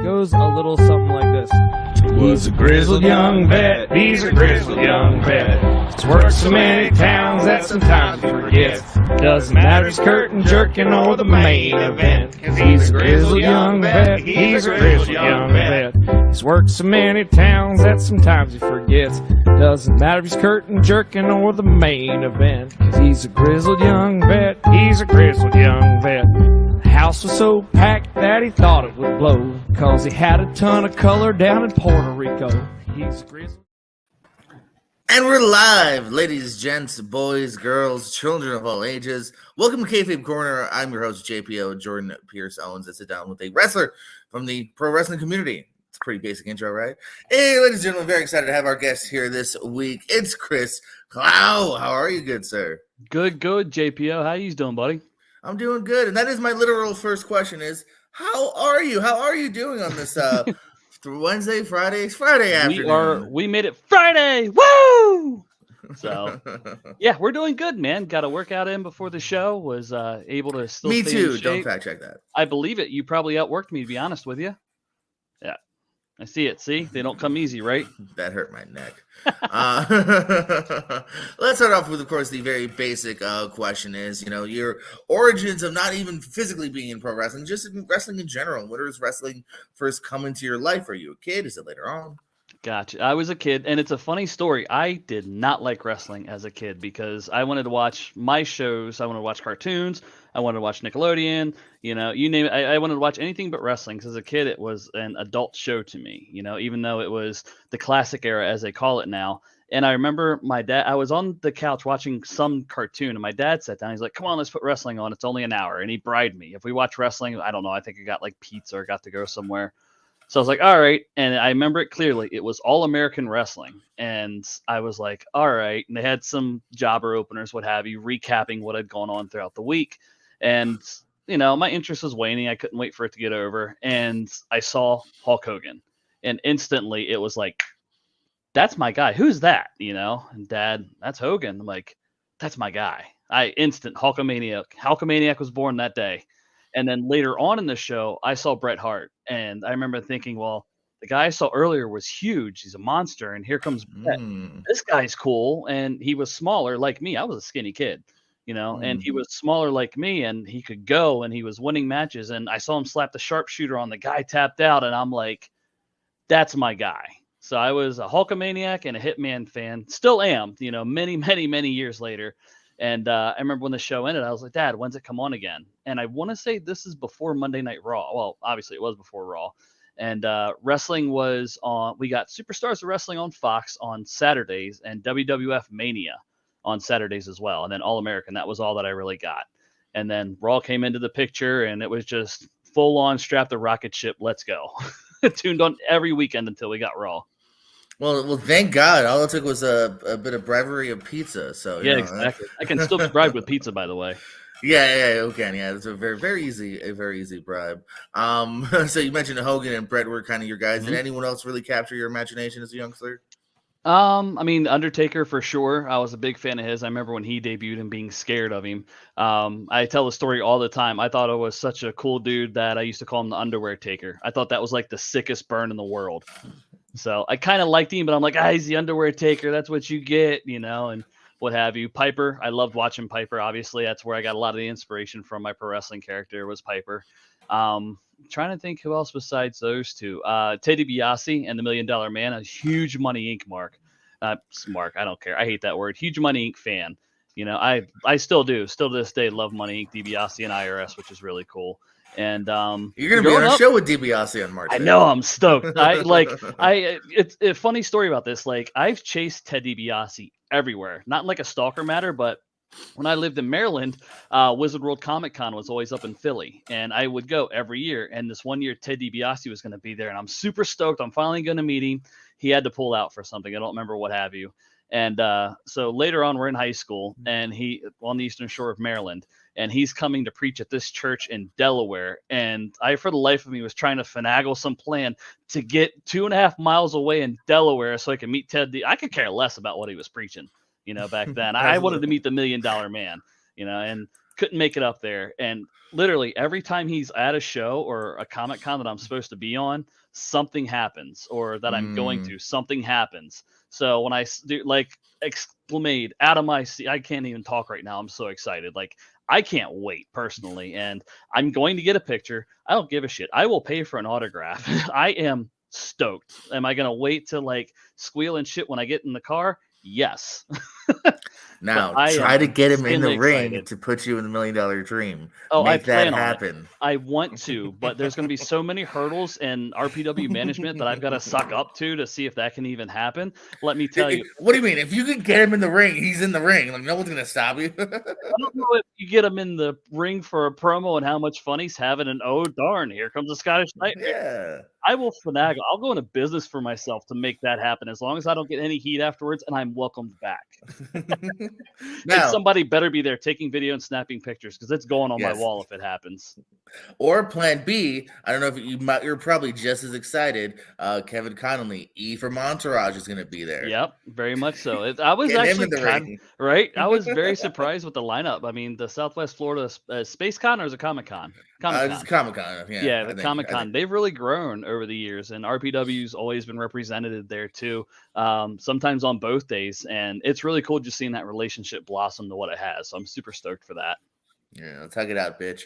goes a little something like this. He's a grizzled young vet, he's a grizzled young vet. He's worked so many towns that sometimes he forgets. Doesn't matter if it's curtain jerking or the main event. Cause he's a grizzled young vet, he's a grizzled young vet. He's worked so many towns that sometimes he forgets. Doesn't matter if he's curtain jerking or the main event. Cause he's a grizzled young vet, he's a grizzled young vet. The house was so packed that he thought it would blow. Cause he had a ton of color down in Puerto Rico. He's a grizzled. And we're live, ladies, gents, boys, girls, children of all ages. Welcome to Kayfabe Corner. I'm your host, JPO, Jordan Pierce Owens. I sit down with a wrestler from the pro wrestling community. It's a pretty basic intro, right? Hey, ladies and gentlemen, very excited to have our guest here this week. It's Chris Clow. How are you, good sir? Good, JPO. How you doing, buddy? I'm doing good. And that is my literal first question is, how are you? How are you doing on this Wednesday, Friday afternoon? We made it Friday. Woo! So, yeah, we're doing good, man. Got a workout in before the show. Was able to still Me stay too. in shape. Don't fact check that. I believe it. You probably outworked me, to be honest with you. Yeah. I see it. See? They don't come easy, right? That hurt my neck. Let's start off with, of course, the very basic question is, your origins of not even physically being in pro wrestling, just in wrestling in general. Where does wrestling first come into your life? Are you a kid? Is it later on? Gotcha. I was a kid, and it's a funny story. I did not like wrestling as a kid because I wanted to watch my shows. I wanted to watch cartoons. I wanted to watch Nickelodeon. You name it. I wanted to watch anything but wrestling because as a kid, it was an adult show to me, even though it was the classic era, as they call it now. And I remember my dad, I was on the couch watching some cartoon, and my dad sat down. He's like, come on, let's put wrestling on. It's only an hour. And he bribed me. If we watch wrestling, I don't know, I think I got like pizza or got to go somewhere. So I was like, all right. And I remember it clearly. It was All American Wrestling. And I was like, all right. And they had some jobber openers, what have you, recapping what had gone on throughout the week. And, my interest was waning. I couldn't wait for it to get over. And I saw Hulk Hogan. And instantly it was like, that's my guy. Who's that? And Dad, that's Hogan. I'm like, that's my guy. Hulkamaniac. Hulkamaniac was born that day. And then later on in the show, I saw Bret Hart. And I remember thinking, well, the guy I saw earlier was huge. He's a monster. And here comes Bret. This guy's cool. And he was smaller like me. I was a skinny kid, and he was smaller like me. And he could go and he was winning matches. And I saw him slap the sharpshooter on the guy tapped out. And I'm like, that's my guy. So I was a Hulkamaniac and a Hitman fan. Still am, many, many, many years later. And I remember when the show ended, I was like, Dad, when's it come on again? And I want to say this is before Monday Night Raw. Well, obviously it was before Raw. And wrestling was on, we got Superstars of Wrestling on Fox on Saturdays and WWF Mania on Saturdays as well. And then All American, that was all that I really got. And then Raw came into the picture and it was just full on strap the rocket ship. Let's go. Tuned on every weekend until we got Raw. Well, thank God. All it took was a bit of bribery of pizza. So exactly. I can still be bribed with pizza, by the way. Yeah, you can. Yeah, it's a very easy bribe. So you mentioned Hogan and Bret were kind of your guys. Did anyone else really capture your imagination as a youngster? Undertaker for sure. I was a big fan of his. I remember when he debuted and being scared of him. I tell the story all the time. I thought it was such a cool dude that I used to call him the underwear taker. I thought that was like the sickest burn in the world. So I kind of liked him, but I'm like, he's the underwear taker. That's what you get, and what have you. Piper, I loved watching Piper. Obviously, that's where I got a lot of the inspiration from my pro wrestling character was Piper. Trying to think who else besides those two. Ted DiBiase and the $1 Million Man, a huge Money Inc. Mark, I don't care. I hate that word. Huge Money Inc. fan. I still do. Still to this day, love Money Inc., DiBiase, and IRS, which is really cool. And you're gonna be on a show with DiBiase on March 8th. I know, I'm stoked. It's a funny story about this. Like, I've chased Ted DiBiase everywhere, not like a stalker matter, but when I lived in Maryland, Wizard World Comic Con was always up in Philly, and I would go every year. And this one year, Ted DiBiase was going to be there, and I'm super stoked. I'm finally going to meet him. He had to pull out for something. I don't remember what have you. And so later on, we're in high school, and he on the Eastern Shore of Maryland, and he's coming to preach at this church in Delaware. And I, for the life of me, was trying to finagle some plan to get 2.5 miles away in Delaware so I could meet Ted. I could care less about what he was preaching, back then. I wanted to meet the $1 Million Man, and couldn't make it up there. And literally every time he's at a show or a Comic Con that I'm supposed to be on, something happens, or that I'm going to, something happens. So when I do like exclamate out of my seat, I can't even talk right now. I'm so excited. Like, I can't wait personally. And I'm going to get a picture. I don't give a shit. I will pay for an autograph. I am stoked. Am I going to wait to like squeal and shit when I get in the car? Yes. Now, try to get him in the ring to put you in the $1 Million Dream. Oh, Make I plan that happen. on it. I want to, but there's going to be so many hurdles and RPW management that I've got to suck up to see if that can even happen. Let me tell you. What do you mean? If you can get him in the ring, he's in the ring. Like, no one's going to stop you. I don't know if you get him in the ring for a promo and how much fun he's having, and oh darn, here comes the Scottish Nightmare. Yeah. I will finagle. I'll go into business for myself to make that happen, as long as I don't get any heat afterwards, and I'm welcomed back. Now, and somebody better be there taking video and snapping pictures, because it's going on my wall if it happens. Or plan B, I don't know if you're probably just as excited. Kevin Connolly, E from Entourage, is going to be there. Yep, very much so. I was actually right. I was very surprised with the lineup. I mean, the Southwest Florida Space Con, or is it Comic Con? It's Comic Con. Yeah, the Comic Con. They've really grown over the years, and RPW's always been represented there too. Sometimes on both days, and it's really cool just seeing that relationship blossom to what it has. So I'm super stoked for that. Yeah, let's hug it out, bitch.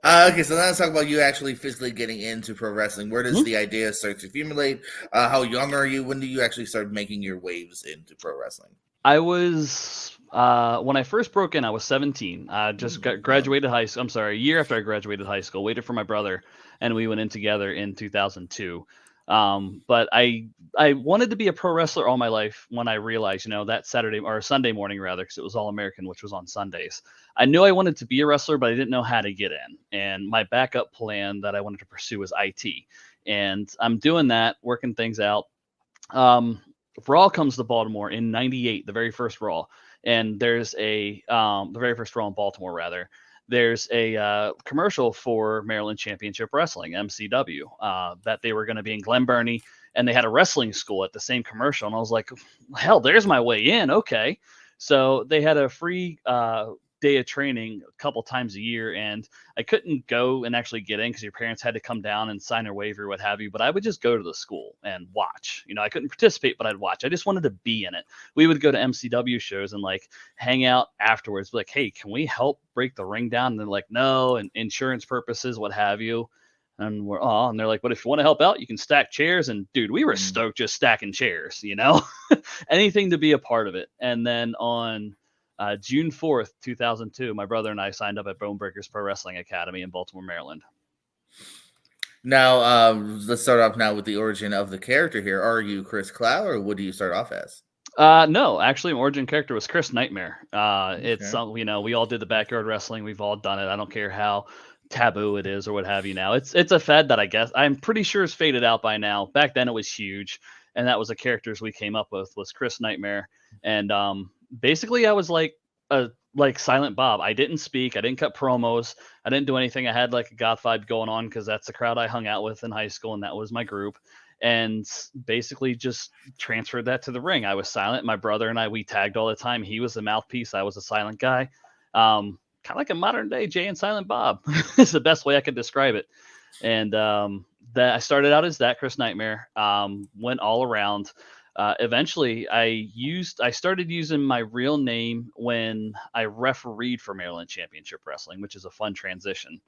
Okay, so now let's talk about you actually physically getting into pro wrestling. Where does the idea start to accumulate? How young are you? When do you actually start making your waves into pro wrestling? I was when I first broke in, I was 17. I just graduated high school. I'm sorry, a year after I graduated high school. Waited for my brother, and we went in together in 2002. But I wanted to be a pro wrestler all my life. When I realized, that Saturday or Sunday morning rather, because it was All American, which was on Sundays, I knew I wanted to be a wrestler, but I didn't know how to get in. And my backup plan that I wanted to pursue was IT. And I'm doing that, working things out. Raw comes to Baltimore in '98, the very first Raw, and there's the very first Raw in Baltimore rather. There's a commercial for Maryland Championship Wrestling, MCW, that they were going to be in Glen Burnie, and they had a wrestling school at the same commercial. And I was like, hell, there's my way in. Okay. So they had a free day of training a couple times a year, and I couldn't go and actually get in because your parents had to come down and sign a waiver or what have you, but I would just go to the school and watch. I couldn't participate, but I'd watch. I just wanted to be in it. We would go to MCW shows and like hang out afterwards, like, hey, can we help break the ring down? And they're like, no, and insurance purposes, what have you. And and they're like, but if you want to help out, you can stack chairs. And dude, we were stoked just stacking chairs, anything to be a part of it. And then on June 4th, 2002, my brother and I signed up at Bone Breakers Pro Wrestling Academy in Baltimore, Maryland. Now, let's start off now with the origin of the character here. Are you Chris Clow, or what do you start off as? No, actually, my origin character was Chris Nightmare. It's we all did the backyard wrestling. We've all done it. I don't care how taboo it is or what have you now. It's a fad that I guess I'm pretty sure is faded out by now. Back then it was huge, and that was the characters we came up with was Chris Nightmare. And basically I was like Silent Bob. I didn't speak, I didn't cut promos, I didn't do anything. I had like a goth vibe going on because that's the crowd I hung out with in high school, and that was my group. And basically just transferred that to the ring. I was silent. My brother and we tagged all the time. He was the mouthpiece, I was a silent guy. Kind of like a modern day Jay and Silent Bob. It's the best way I could describe it. And that I started out as that Chris Nightmare, went all around. Eventually I started using my real name when I refereed for Maryland Championship Wrestling, which is a fun transition.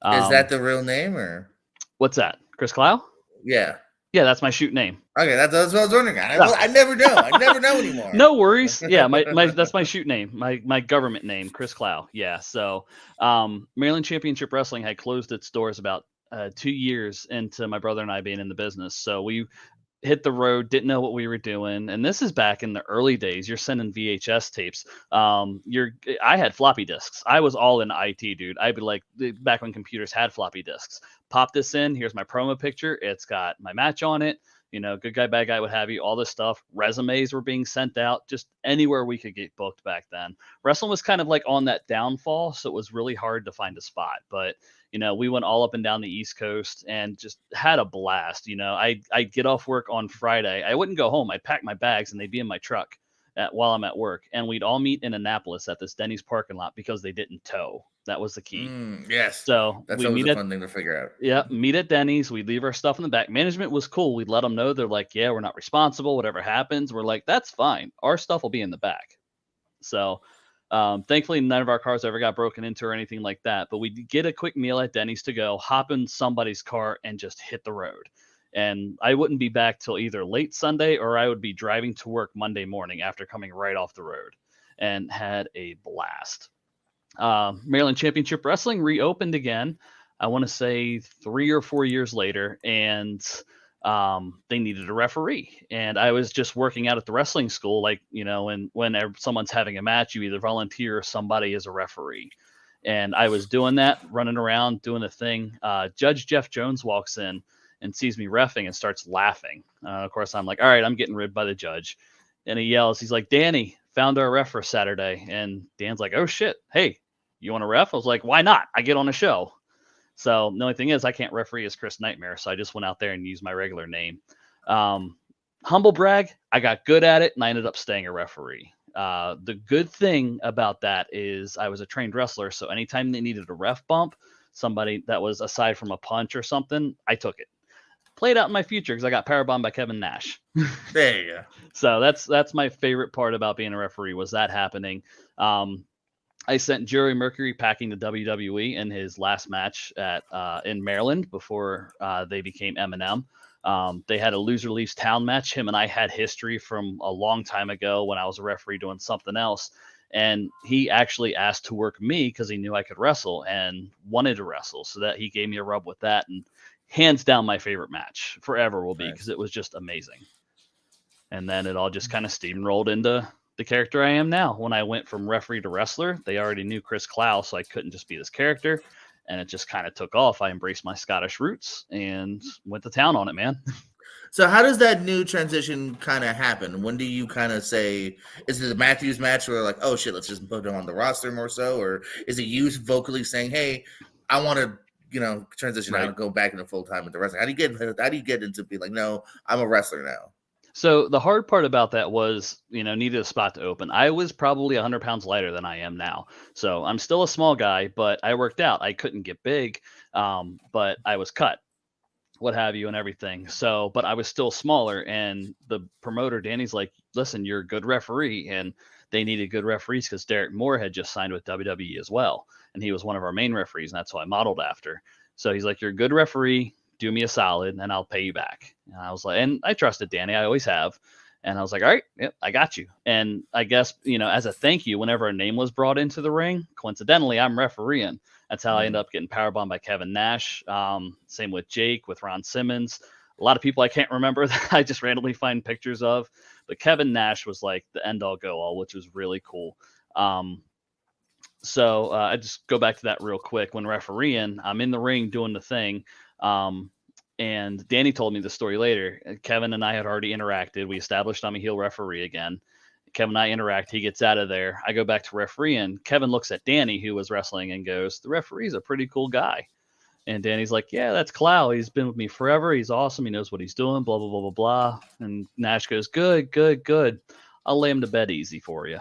Is that the real name, or what's that? Chris Clow? Yeah. Yeah, that's my shoot name. Okay, that's what I was wondering. I never know. I never know anymore. No worries. Yeah, my that's my shoot name. My government name, Chris Clow. Yeah. So Maryland Championship Wrestling had closed its doors about 2 years into my brother and I being in the business. So we hit the road, didn't know what we were doing. And this is back in the early days. You're sending VHS tapes. I had floppy disks. I was all in IT, dude. I'd be like, back when computers had floppy disks. Pop this in. Here's my promo picture. It's got my match on it. Good guy, bad guy, what have you, all this stuff. Resumes were being sent out just anywhere we could get booked back then. Wrestling was kind of like on that downfall, so it was really hard to find a spot. But, we went all up and down the East Coast and just had a blast. I'd get off work on Friday. I wouldn't go home. I'd pack my bags and they'd be in my truck. while I'm at work, and we'd all meet in Annapolis at this Denny's parking lot because they didn't tow. That was the key. Yes. So That's we always meet a at fun thing to figure out. yeah, meet at Denny's. We'd leave our stuff in the back. Management was cool. We'd let them know. They're like, yeah, we're not responsible. Whatever happens, we're like, that's fine. Our stuff will be in the back. So thankfully, none of our cars ever got broken into or anything like that. But we'd get a quick meal at Denny's to go, hop in somebody's car, and just hit the road. And I wouldn't be back till either late Sunday or I would be driving to work Monday morning after coming right off the road, and had a blast. Maryland Championship Wrestling reopened again, I want to say 3 or 4 years later, and they needed a referee. And I was just working out at the wrestling school, like, and when someone's having a match, you either volunteer or somebody is a referee. And I was doing that, running around, doing the thing. Judge Jeff Jones walks in and sees me reffing and starts laughing. Of course, I'm like, all right, I'm getting ribbed by the judge. And he yells, he's like, Danny, found our ref for Saturday. And Dan's like, oh, shit. Hey, you want to ref? I was like, why not? I get on a show. So the only thing is I can't referee as Chris Nightmare. So I just went out there and used my regular name. Humble brag, I got good at it and I ended up staying a referee. The good thing about that is I was a trained wrestler. So anytime they needed a ref bump, somebody that was aside from a punch or something, I took it. Played out in my future because I got powerbombed by Kevin Nash. There you go. So that's my favorite part about being a referee, was that happening. I sent Jerry Mercury packing to WWE in his last match in Maryland before they became M&M. They had a loser leaves town match. Him and I had history from a long time ago when I was a referee doing something else. And he actually asked to work me because he knew I could wrestle and wanted to wrestle. So that he gave me a rub with that. And hands down, my favorite match forever will be, because it was just amazing. And then it all just kind of steamrolled into the character I am now. When I went from referee to wrestler, they already knew Chris Clow, so I couldn't just be this character. And it just kind of took off. I embraced my Scottish roots and went to town on it, man. So how does that new transition kind of happen? When do you kind of say, is it the Matthews match where like, oh shit, let's just put him on the roster more so? Or is it you vocally saying, hey, I want to, transition out and go back into full-time into wrestling? How do you get into being like, no, I'm a wrestler now? So the hard part about that was, needed a spot to open. I was probably 100 pounds lighter than I am now. So I'm still a small guy, but I worked out. I couldn't get big, but I was cut, what have you, and everything. So, but I was still smaller. And the promoter, Danny's like, listen, you're a good referee. And they needed good referees because Derek Moore had just signed with WWE as well. And he was one of our main referees. And that's who I modeled after. So he's like, you're a good referee. Do me a solid and I'll pay you back. And I was like, and I trusted Danny. I always have. And I was like, all right, yep, I got you. And I guess, as a thank you, whenever a name was brought into the ring, coincidentally, I'm refereeing. That's how I ended up getting powerbombed by Kevin Nash. Same with Jake, with Ron Simmons. A lot of people I can't remember that I just randomly find pictures of. But Kevin Nash was like the end all go all, which was really cool. So I just go back to that real quick. When refereeing, I'm in the ring doing the thing. And Danny told me the story later. Kevin and I had already interacted. We established I'm a heel referee again. Kevin and I interact. He gets out of there. I go back to refereeing. Kevin looks at Danny, who was wrestling, and goes, the referee's a pretty cool guy. And Danny's like, yeah, that's Clow. He's been with me forever. He's awesome. He knows what he's doing, blah, blah, blah, blah, blah. And Nash goes, good, good, good. I'll lay him to bed easy for you.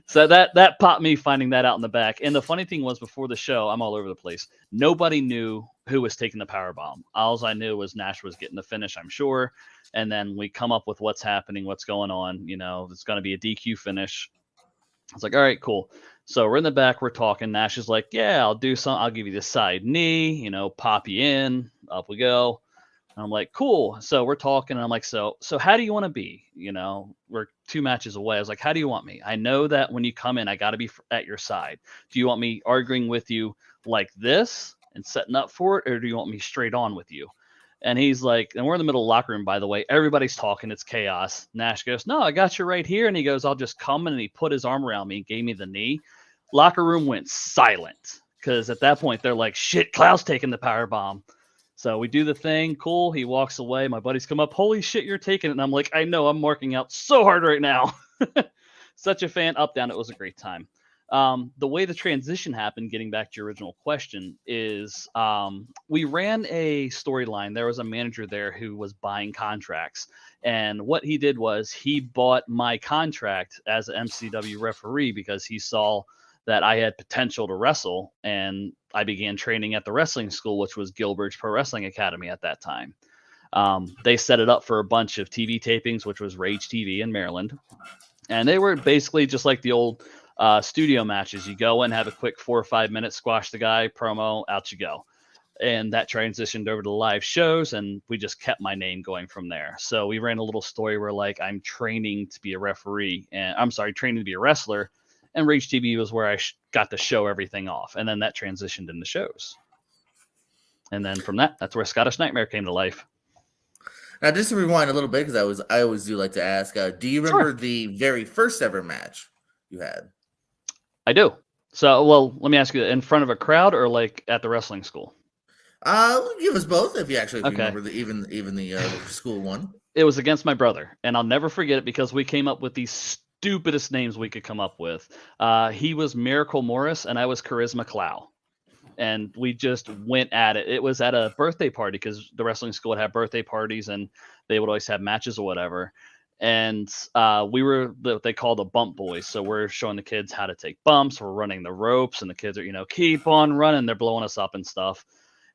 So that popped me finding that out in the back. And the funny thing was, before the show, I'm all over the place. Nobody knew who was taking the power bomb. All I knew was Nash was getting the finish, I'm sure. And then we come up with what's happening, what's going on. It's going to be a DQ finish. I was like, all right, cool. So we're in the back, we're talking. Nash is like, yeah, I'll do something. I'll give you the side knee, pop you in. Up we go. And I'm like, cool. So we're talking. And I'm like, so how do you want to be? We're 2 matches away. I was like, how do you want me? I know that when you come in, I got to be at your side. Do you want me arguing with you like this and setting up for it? Or do you want me straight on with you? And he's like, and we're in the middle of the locker room, by the way. Everybody's talking. It's chaos. Nash goes, no, I got you right here. And he goes, I'll just come in. And he put his arm around me and gave me the knee. Locker room went silent. Because at that point, they're like, shit, Clow's taking the power bomb. So we do the thing. Cool. He walks away. My buddies come up. Holy shit, you're taking it. And I'm like, I know, I'm marking out so hard right now. Such a fan. Up, down. It was a great time. The way the transition happened, getting back to your original question, is we ran a storyline. There was a manager there who was buying contracts. And what he did was he bought my contract as an MCW referee because he saw that I had potential to wrestle. And I began training at the wrestling school, which was Gilbert's Pro Wrestling Academy at that time. They set it up for a bunch of TV tapings, which was Rage TV in Maryland. And they were basically just like the old studio matches. You go in, have a quick 4 or 5 minutes, squash the guy, promo, out you go. And that transitioned over to live shows, and we just kept my name going from there. So we ran a little story where, like, I'm training to be a referee, and training to be a wrestler. And Rage TV was where I got to show everything off. And then that transitioned into shows. And then from that's where Scottish Nightmare came to life. Now, just to rewind a little bit, because I always do like to ask, do you remember the very first ever match you had? I do. So, well, let me ask you, in front of a crowd or like at the wrestling school? Give us both if you remember even the school one. It was against my brother, and I'll never forget it because we came up with the stupidest names we could come up with. He was Miracle Morris, and I was Charisma Clow. And we just went at it. It was at a birthday party because the wrestling school would have birthday parties and they would always have matches or whatever. And we were what they call the bump boys. So we're showing the kids how to take bumps. We're running the ropes and the kids are, keep on running. They're blowing us up and stuff.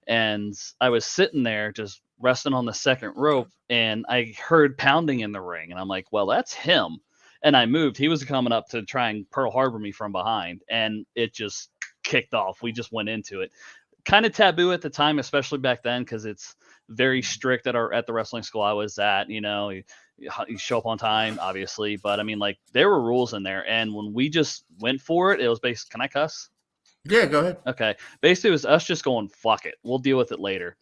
And I was sitting there just resting on the second rope and I heard pounding in the ring. And I'm like, well, that's him. And I moved. He was coming up to try and Pearl Harbor me from behind. And it just kicked off. We just went into it. Kind of taboo at the time, especially back then, because it's very strict at the wrestling school I was at. You show up on time, obviously, but I mean, like, there were rules in there. And when we just went for it, it was basically, can I cuss? Yeah, go ahead. Okay. Basically, it was us just going, fuck it. We'll deal with it later.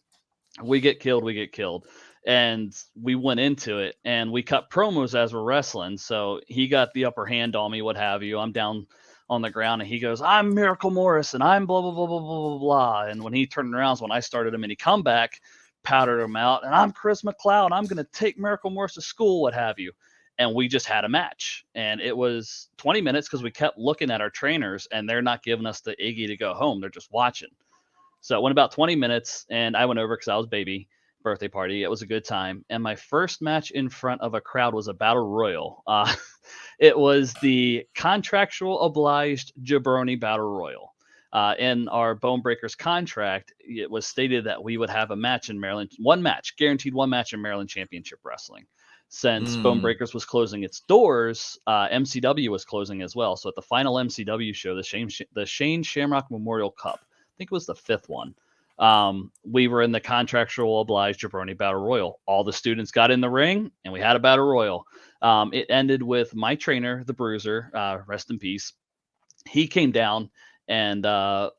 We get killed. And we went into it and we cut promos as we're wrestling. So he got the upper hand on me, what have you. I'm down on the ground and he goes, I'm Miracle Morris and I'm blah, blah, blah, blah, blah, blah, blah. And when he turned around is when I started a mini comeback, powdered him out, and I'm Charisma Clow and I'm going to take Miracle Morris to school, what have you. And we just had a match. And it was 20 minutes because we kept looking at our trainers and they're not giving us the Iggy to go home. They're just watching. So it went about 20 minutes and I went over because I was baby. Birthday party. It was a good time. And my first match in front of a crowd was a battle royal. It was the contractual obliged jabroni battle royal. In our Bone Breakers contract, it was stated that we would have a match in Maryland, guaranteed one match in Maryland Championship Wrestling. Since Bone Breakers was closing its doors, MCW was closing as well. So at the final MCW show, the Shane Shamrock Memorial Cup, I think it was the 5th one. We were in the contractual obliged jabroni battle royal. All the students got in the ring and we had a battle royal. It ended with my trainer, the Bruiser, rest in peace. He came down and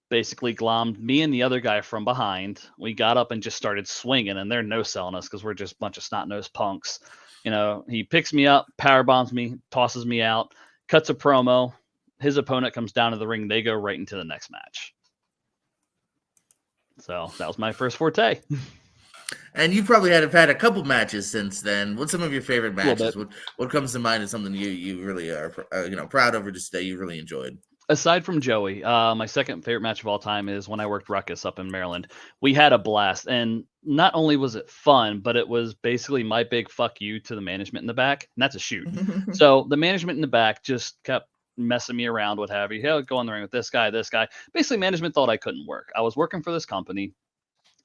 basically glommed me and the other guy from behind. We got up and just started swinging, and they're no-selling us because we're just a bunch of snot-nosed punks. He picks me up, power bombs me, tosses me out, cuts a promo. His opponent comes down to the ring. They go right into the next match. So that was my first forte. And you probably have had a couple matches since then. What's some of your favorite matches? What comes to mind as something you really are proud of, or just that you really enjoyed? Aside from Joey, my second favorite match of all time is when I worked Ruckus up in Maryland. We had a blast, and not only was it fun, but it was basically my big fuck you to the management in the back, and that's a shoot. So the management in the back just kept messing me around, what have you. Hey, go in the ring with this guy. Basically, management thought I couldn't work. I was working for this company.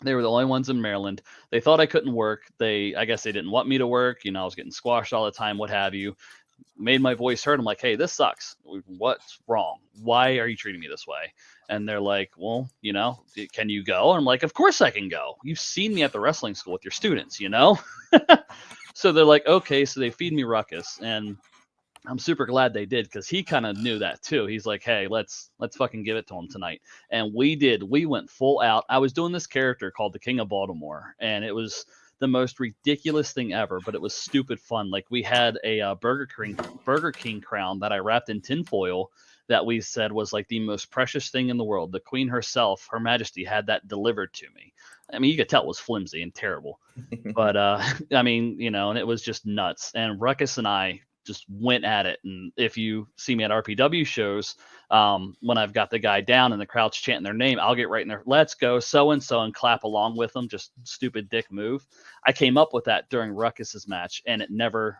They were the only ones in Maryland. They thought I couldn't work. I guess they didn't want me to work. I was getting squashed all the time, what have you. Made my voice heard. I'm like, hey, this sucks. What's wrong? Why are you treating me this way? And they're like, well, can you go? And I'm like, of course I can go. You've seen me at the wrestling school with your students, So they're like, okay. So they feed me Ruckus, and I'm super glad they did because he kind of knew that too. He's like, hey, let's fucking give it to him tonight. And we did. We went full out. I was doing this character called the King of Baltimore, and it was the most ridiculous thing ever, but it was stupid fun. Like, we had a Burger King crown that I wrapped in tinfoil that we said was like the most precious thing in the world. The Queen herself, Her Majesty, had that delivered to me. I mean, you could tell it was flimsy and terrible, but and it was just nuts. And Ruckus and I just went at it. And if you see me at RPW shows, when I've got the guy down and the crowd's chanting their name, I'll get right in there, let's go so-and-so, and clap along with them. Just stupid dick move. I came up with that during Ruckus's match, and it never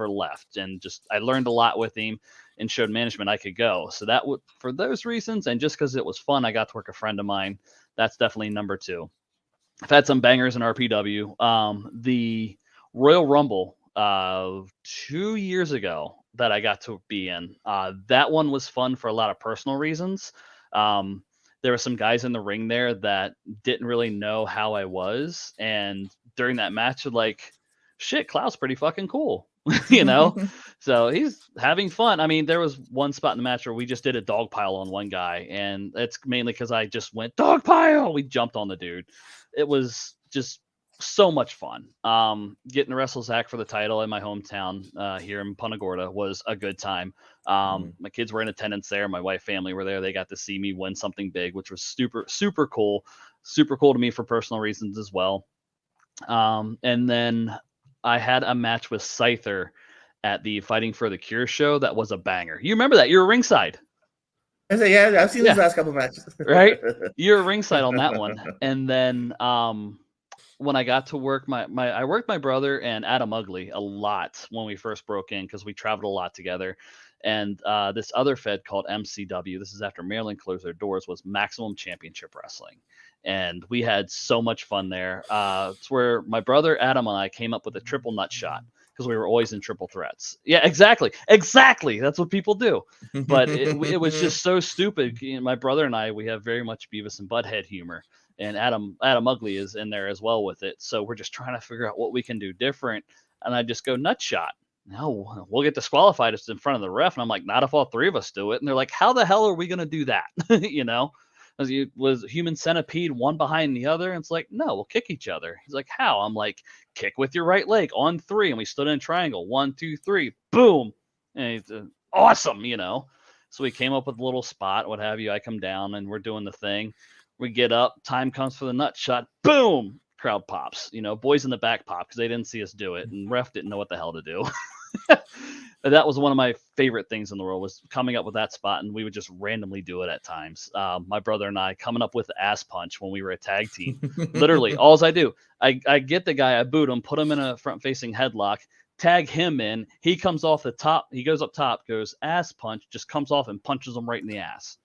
left. And just, I learned a lot with him and showed management I could go. So that would, for those reasons, and just because it was fun, I got to work a friend of mine. That's definitely number 2. I've had some bangers in RPW. The Royal Rumble 2 years ago that I got to be in, that one was fun for a lot of personal reasons. There were some guys in the ring there that didn't really know how I was, and during that match, they're like, shit, Clow's pretty fucking cool. So he's having fun. I mean, there was one spot in the match where we just did a dog pile on one guy, and it's mainly because I just went dog pile. We jumped on the dude. It was just so much fun. Getting to wrestle Zach for the title in my hometown here in Punta Gorda was a good time. My kids were in attendance there. My wife, family were there. They got to see me win something big, which was super cool. Super cool to me for personal reasons as well. And then I had a match with Scyther at the Fighting for the Cure show. That was a banger. You remember that? You were ringside. I say, yeah, I've seen these last couple matches. Right? You were ringside on that one. And then when I got to work, I worked my brother and Adam Ugly a lot when we first broke in, because we traveled a lot together. And this other fed called MCW, this is after Maryland closed their doors, was Maximum Championship Wrestling. And we had so much fun there. It's where my brother Adam and I came up with a triple nut shot, because we were always in triple threats. Yeah, exactly. That's what people do. But it was just so stupid. My brother and I, we have very much Beavis and Butthead humor. And Adam Ugly is in there as well with it. So we're just trying to figure out what we can do different. And I just go nut shot. No, we'll get disqualified. It's in front of the ref. And I'm like, not if all 3 of us do it. And they're like, how the hell are we going to do that? Was human centipede one behind the other? And it's like, no, we'll kick each other. He's like, how? I'm like, kick with your right leg on 3. And we stood in a triangle. 1, 2, 3, boom. And it's awesome, So we came up with a little spot, what have you. I come down and we're doing the thing. We get up, time comes for the nut shot, boom, crowd pops. Boys in the back pop because they didn't see us do it, and ref didn't know what the hell to do. That was one of my favorite things in the world, was coming up with that spot, and we would just randomly do it at times. My brother and I coming up with the ass punch when we were a tag team. Literally, all I do, I get the guy, I boot him, put him in a front-facing headlock, tag him in. He comes off the top. He goes up top, goes ass punch, just comes off and punches him right in the ass.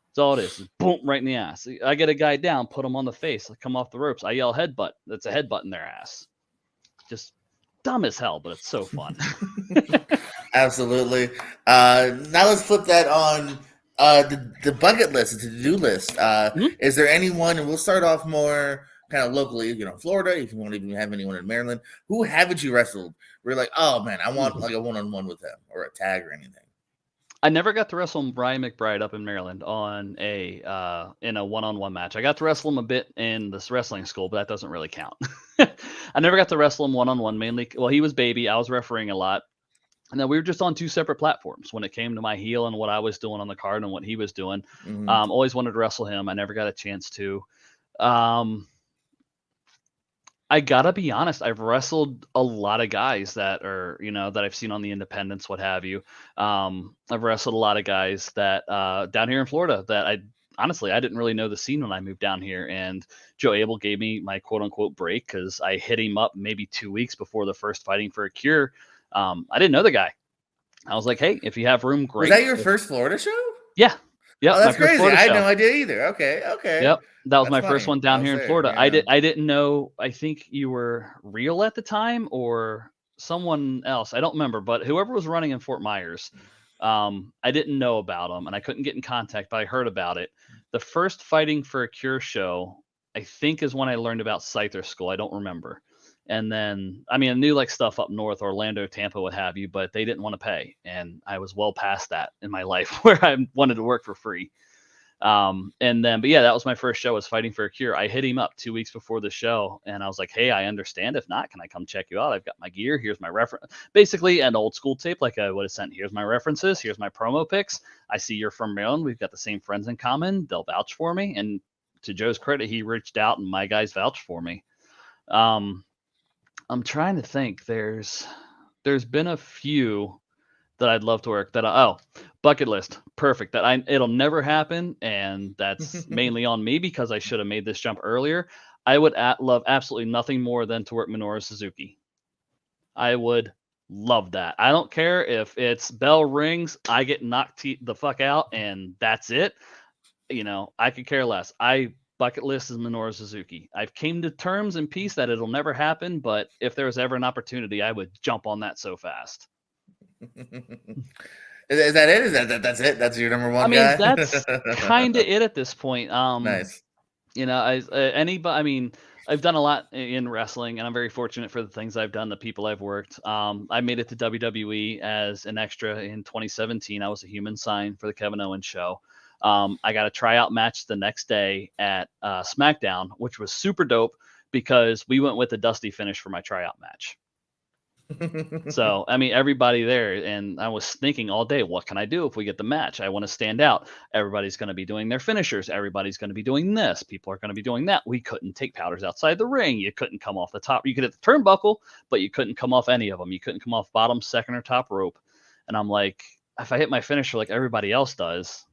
That's all it is. Boom, right in the ass. I get a guy down, put him on the face, I come off the ropes. I yell headbutt. That's a headbutt in their ass. Just dumb as hell, but it's so fun. Absolutely. Now let's flip that on the bucket list, the to-do list. Is there anyone, and we'll start off more kind of locally, Florida, if you won't even have anyone in Maryland, who haven't you wrestled? We're like, oh man, I want like a one-on-one with them or a tag or anything. I never got to wrestle Brian McBride up in Maryland on in a one-on-one match. I got to wrestle him a bit in this wrestling school, but that doesn't really count. I never got to wrestle him one-on-one, mainly. Well, he was baby. I was refereeing a lot. And then we were just on 2 separate platforms when it came to my heel and what I was doing on the card and what he was doing. Always wanted to wrestle him. I never got a chance to. I gotta be honest, I've wrestled a lot of guys that are, that I've seen on the independents, what have you. I've wrestled a lot of guys that down here in Florida that I didn't really know the scene when I moved down here. And Joe Abel gave me my quote unquote break because I hit him up maybe 2 weeks before the first Fighting for a Cure. I didn't know the guy. I was like, hey, if you have room, great. Was that your first Florida show? Yeah. Oh, that's crazy. I had no idea either. Okay. Yep. That was my first one down here in Florida. Yeah. I didn't know. I think you were Real at the time or someone else. I don't remember, but whoever was running in Fort Myers, I didn't know about them and I couldn't get in contact, but I heard about it. The first Fighting for a Cure show, I think, is when I learned about Scyther School. I don't remember. And then, I mean, I knew like stuff up north, Orlando, Tampa, what have you, but they didn't want to pay. And I was well past that in my life where I wanted to work for free. But yeah, that was my first show, was Fighting for a Cure. I hit him up 2 weeks before the show and I was like, hey, I understand. If not, can I come check you out? I've got my gear. Here's my reference, basically an old school tape. Like I would have sent, here's my references. Here's my promo pics. I see you're from Maryland. We've got the same friends in common. They'll vouch for me. And to Joe's credit, he reached out and my guys vouched for me. I'm trying to think. There's there's been a few that I'd love to work that bucket list. Perfect. It'll never happen. And that's mainly on me because I should have made this jump earlier. I would love absolutely nothing more than to work Minoru Suzuki. I would love that. I don't care if it's bell rings, I get knocked the fuck out and that's it. I could care less. Bucket list is Minoru Suzuki. I've came to terms in peace that it'll never happen. But if there was ever an opportunity, I would jump on that so fast. Is that it? That's it? That's your number one guy? That's kind of it at this point. Nice. I've done a lot in wrestling, and I'm very fortunate for the things I've done, the people I've worked. I made it to WWE as an extra in 2017. I was a human sign for the Kevin Owens show. I got a tryout match the next day at SmackDown, which was super dope because we went with a Dusty finish for my tryout match. So, everybody there, and I was thinking all day, what can I do if we get the match? I want to stand out. Everybody's going to be doing their finishers. Everybody's going to be doing this. People are going to be doing that. We couldn't take powders outside the ring. You couldn't come off the top. You could hit the turnbuckle, but you couldn't come off any of them. You couldn't come off bottom, second, or top rope. And I'm like, if I hit my finisher like everybody else does,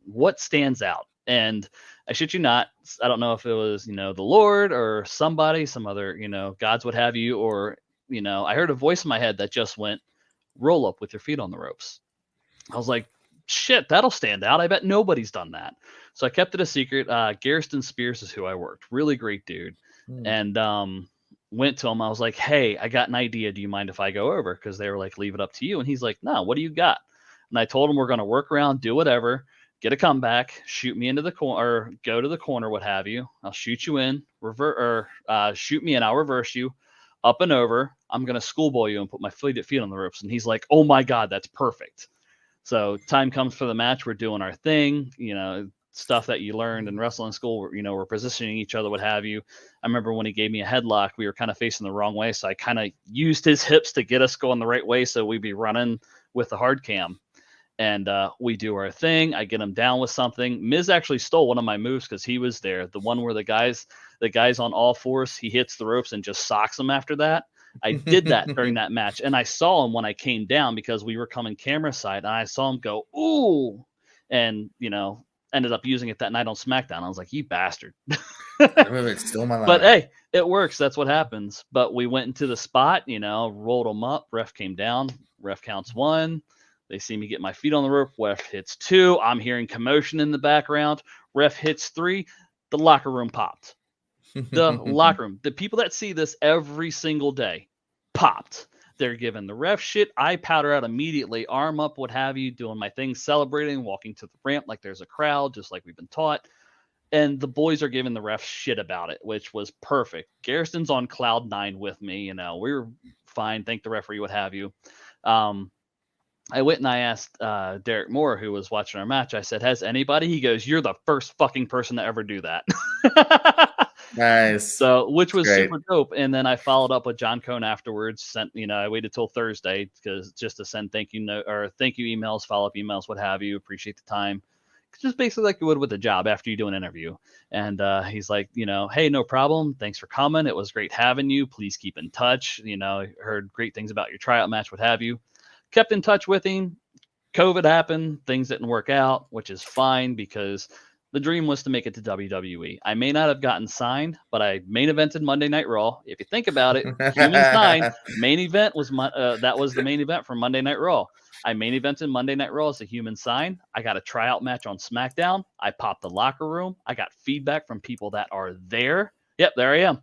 what stands out? And I shit you not, I don't know if it was, the Lord or somebody, some other, gods, what have you, or I heard a voice in my head that just went, roll up with your feet on the ropes. I was like, shit, that'll stand out. I bet nobody's done that. So I kept it a secret. Garrison Spears is who I worked. Really great dude. And went to him. I was like, hey, I got an idea. Do you mind if I go over? Because they were like, leave it up to you. And he's like, no, what do you got? And I told him we're going to work around, do whatever, get a comeback, shoot me into the corner, or go to the corner, what have you. I'll shoot you in, shoot me in, I'll reverse you. Up and over, I'm going to schoolboy you and put my feet on the ropes. And he's like, oh my God, that's perfect. So time comes for the match. We're doing our thing, stuff that you learned in wrestling school, we're positioning each other, what have you. I remember when he gave me a headlock, we were kind of facing the wrong way. So I kind of used his hips to get us going the right way. So we'd be running with the hard cam. And we do our thing. I get him down with something. Miz actually stole one of my moves because he was there. The one where the guy's on all fours, he hits the ropes and just socks him after that. I did that during that match. And I saw him when I came down because we were coming camera side. And I saw him go, ooh. And, ended up using it that night on SmackDown. I was like, you bastard. It's still my line. But hey, it works. That's what happens. But we went into the spot, rolled him up. Ref came down. Ref counts 1. They see me get my feet on the rope. Ref hits 2. I'm hearing commotion in the background. Ref hits 3. The locker room popped. The locker room. The people that see this every single day popped. They're giving the ref shit. I powder out immediately, arm up, what have you, doing my thing, celebrating, walking to the ramp like there's a crowd, just like we've been taught. And the boys are giving the ref shit about it, which was perfect. Garrison's on cloud 9 with me. We were fine. Thank the referee, what have you. I went and I asked Derek Moore, who was watching our match. I said, has anybody? He goes, you're the first fucking person to ever do that. Nice. So, which was super dope. And then I followed up with John Cone afterwards. I waited till Thursday just to send thank you emails, follow-up emails, what have you. Appreciate the time. Just basically like you would with a job after you do an interview. And he's like, hey, no problem. Thanks for coming. It was great having you. Please keep in touch. Heard great things about your tryout match, what have you. Kept in touch with him. COVID happened. Things didn't work out, which is fine because the dream was to make it to WWE. I may not have gotten signed, but I main evented Monday Night Raw. If you think about it, human sign, main event was that was the main event for Monday Night Raw. I main evented Monday Night Raw as a human sign. I got a tryout match on SmackDown. I popped the locker room. I got feedback from people that are there. Yep, there I am.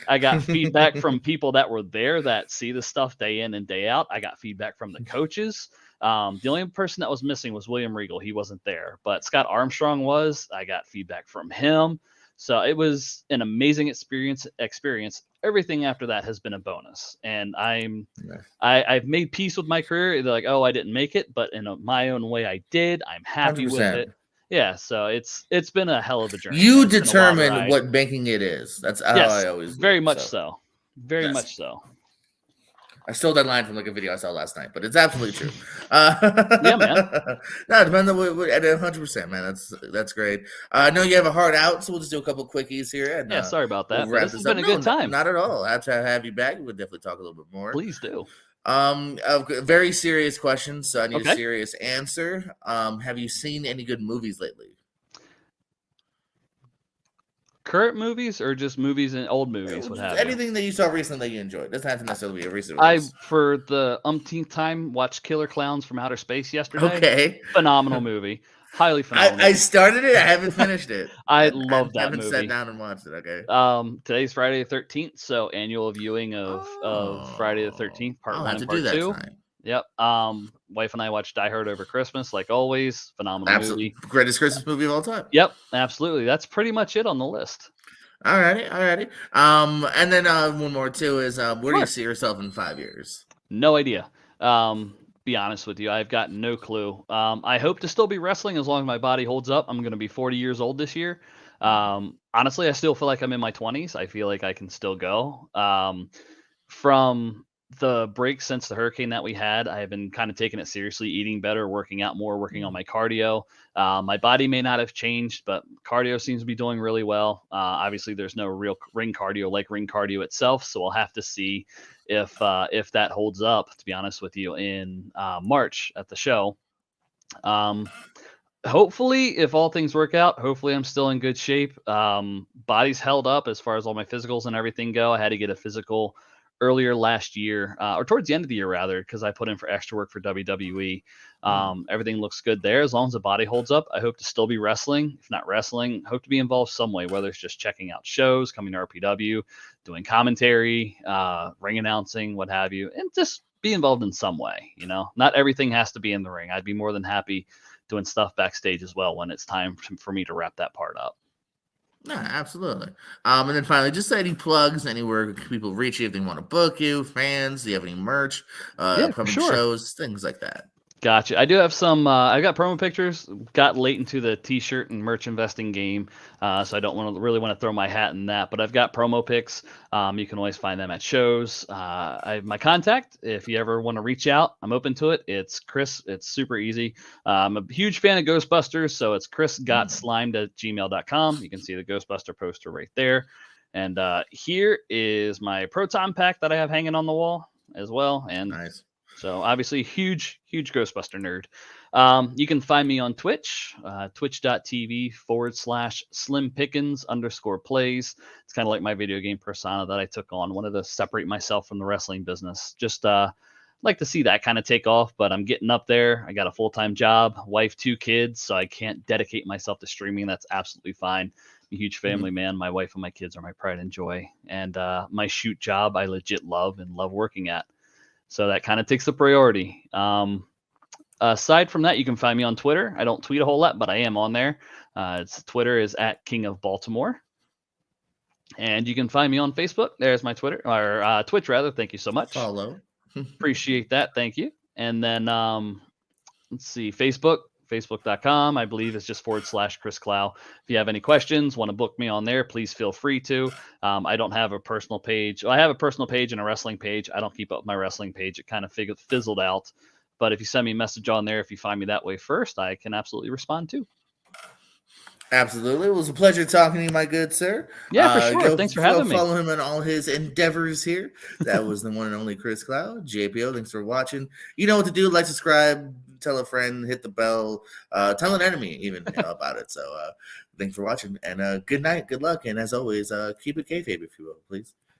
I got feedback from people that were there that see the stuff day in and day out. I got feedback from the coaches. The only person that was missing was William Regal. He wasn't there, but Scott Armstrong was. I got feedback from him. So it was an amazing experience. Everything after that has been a bonus. And I've made peace with my career. They're like, oh, I didn't make it, but in my own way, I did. I'm happy 100%. with it. Yeah, so it's been a hell of a journey. You determine what banking it is. That's how I always do. Very much so. Very much so. I stole that line from like a video I saw last night, but it's absolutely true. Yeah, man. No, depends on what 100%, man. That's great. I know you have a hard out, so we'll just do a couple quickies here. And, sorry about that. We'll this has been a good time. Not at all. I'd have to have you back. We'll definitely talk a little bit more. Please do. A very serious question, so I need a Okay. serious answer. Have you seen any good movies lately? Current movies or just movies and old movies? What have you? Anything that you saw recently that you enjoyed. Doesn't have to necessarily be a recent I, release. for the umpteenth time, watched Killer Clowns from Outer Space yesterday. Okay. Phenomenal movie. Highly I phenomenal. started it. I haven't finished it. I And love that haven't sat movie. down and watched it. Okay. Today's Friday the 13th, so annual viewing of Friday the 13th, part I'll 1 have and to do part that 2. tonight. Yep. Wife and I watched Die Hard over Christmas, like always. Phenomenal Absolutely movie. greatest Christmas movie of all time. Yep, absolutely. That's pretty much it on the list. Alrighty. And then one more too is where do you Sure. see yourself in 5 years? No idea. Be honest with you, I've got no clue. I hope to still be wrestling as long as my body holds up. I'm going to be 40 years old this year. Honestly, I still feel like I'm in my 20s. I feel like I can still go. From the break since the hurricane that we had, I have been kind of taking it seriously, eating better, working out more, working on my cardio. My body may not have changed, but cardio seems to be doing really well. Obviously, there's no real ring cardio like ring cardio itself, so we'll have to see if that holds up. To be honest with you, in March at the show. Hopefully, if all things work out, hopefully I'm still in good shape. Body's held up as far as all my physicals and everything go. I had to get a physical earlier last year, or towards the end of the year rather, because I put in for extra work for WWE. Everything looks good there. As long as the body holds up, I hope to still be wrestling. If not wrestling, hope to be involved some way, whether it's just checking out shows, coming to RPW, doing commentary, ring announcing, what have you, and just be involved in some way. Not everything has to be in the ring. I'd be more than happy doing stuff backstage as well when it's time for me to wrap that part up. Yeah, absolutely. And then finally, just any plugs, anywhere people reach you if they want to book you, fans, do you have any merch, Yeah, for upcoming sure. shows, things like that. Gotcha. I do have some. I've got promo pictures. Got late into the T-shirt and merch investing game, so I don't really want to throw my hat in that. But I've got promo pics. You can always find them at shows. I have my contact. If you ever want to reach out, I'm open to it. It's Chris. It's super easy. I'm a huge fan of Ghostbusters, so it's chrisgotslimed@gmail.com. You can see the Ghostbuster poster right there. And here is my Proton pack that I have hanging on the wall as well. And Nice. so obviously huge Ghostbuster nerd. You can find me on Twitch, twitch.tv/slimpickens_plays. It's kind of like my video game persona that I took on. Wanted to separate myself from the wrestling business. Just like to see that kind of take off, but I'm getting up there. I got a full-time job, wife, 2 kids, so I can't dedicate myself to streaming. That's absolutely fine. I'm a huge family man. My wife and my kids are my pride and joy. And my shoot job I legit love and love working at. So that kind of takes the priority. Aside from that, you can find me on Twitter. I don't tweet a whole lot, but I am on there. Twitter is @King of Baltimore. And you can find me on Facebook. There's my Twitter, or Twitch rather. Thank you so much. Follow. Appreciate that. Thank you. And then let's see, Facebook.com, I believe is just /Chris Clow. If you have any questions, want to book me on there, please feel free to. I don't have a personal page. I have a personal page and a wrestling page. I don't keep up my wrestling page. It kind of fizzled out. But if you send me a message on there, if you find me that way first, I can absolutely respond too. Absolutely. It was a pleasure talking to you, my good sir. Yeah, for sure. Thanks for having me. Follow him in all his endeavors here. That was the one and only Chris Clow. JPO, thanks for watching. You know what to do. Like, subscribe, tell a friend, hit the bell, tell an enemy even about it. So thanks for watching. And good night, good luck. And as always, keep it kayfabe, if you will, please.